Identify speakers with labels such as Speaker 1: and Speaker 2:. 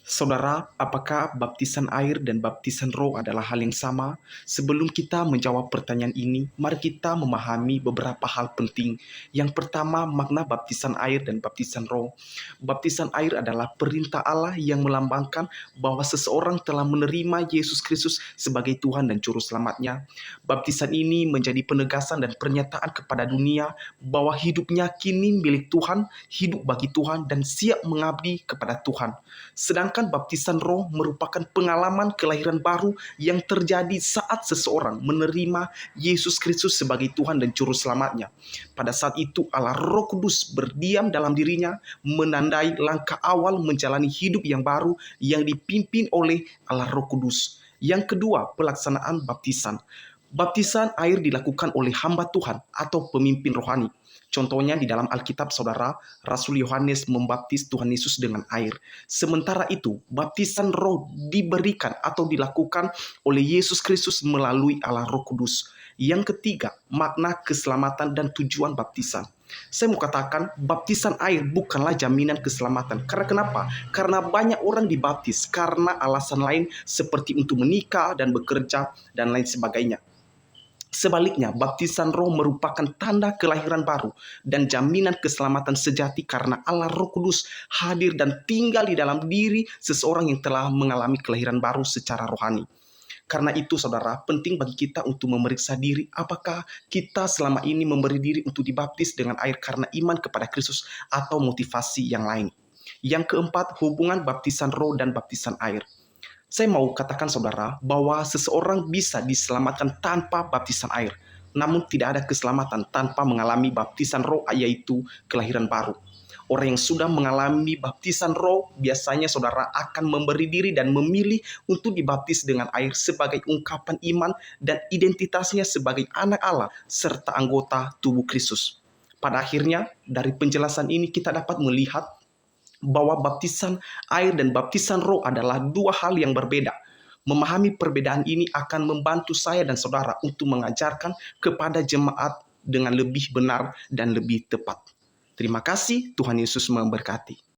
Speaker 1: Saudara, apakah baptisan air dan baptisan roh adalah hal yang sama? Sebelum kita menjawab pertanyaan ini, mari kita memahami beberapa hal penting. Yang pertama, makna baptisan air dan baptisan roh. Baptisan air adalah perintah Allah yang melambangkan bahwa seseorang telah menerima Yesus Kristus sebagai Tuhan dan Juru Selamatnya. Baptisan ini menjadi penegasan dan pernyataan kepada dunia bahwa hidupnya kini milik Tuhan, hidup bagi Tuhan, dan siap mengabdi kepada Tuhan. Sedangkan baptisan roh merupakan pengalaman kelahiran baru yang terjadi saat seseorang menerima Yesus Kristus sebagai Tuhan dan Juru Selamatnya. Pada saat itu Allah Roh Kudus berdiam dalam dirinya, menandai langkah awal menjalani hidup yang baru yang dipimpin oleh Allah Roh Kudus. Yang kedua, pelaksanaan baptisan. Baptisan air dilakukan oleh hamba Tuhan atau pemimpin rohani. Contohnya di dalam Alkitab, saudara, Rasul Yohanes membaptis Tuhan Yesus dengan air. Sementara itu, baptisan roh diberikan atau dilakukan oleh Yesus Kristus melalui Allah Roh Kudus. Yang ketiga, makna keselamatan dan tujuan baptisan. Saya mau katakan, baptisan air bukanlah jaminan keselamatan. Karena kenapa? Karena banyak orang dibaptis karena alasan lain seperti untuk menikah dan bekerja dan lain sebagainya. Sebaliknya, baptisan roh merupakan tanda kelahiran baru dan jaminan keselamatan sejati karena Allah Roh Kudus hadir dan tinggal di dalam diri seseorang yang telah mengalami kelahiran baru secara rohani. Karena itu, saudara, penting bagi kita untuk memeriksa diri apakah kita selama ini memberi diri untuk dibaptis dengan air karena iman kepada Kristus atau motivasi yang lain. Yang keempat, hubungan baptisan roh dan baptisan air. Saya mau katakan saudara bahwa seseorang bisa diselamatkan tanpa baptisan air. Namun tidak ada keselamatan tanpa mengalami baptisan roh, yaitu kelahiran baru. Orang yang sudah mengalami baptisan roh biasanya saudara akan memberi diri dan memilih untuk dibaptis dengan air sebagai ungkapan iman dan identitasnya sebagai anak Allah serta anggota tubuh Kristus. Pada akhirnya, dari penjelasan ini kita dapat melihat bahwa baptisan air dan baptisan roh adalah dua hal yang berbeda. Memahami perbedaan ini akan membantu saya dan saudara untuk mengajarkan kepada jemaat dengan lebih benar dan lebih tepat. Terima kasih, Tuhan Yesus memberkati.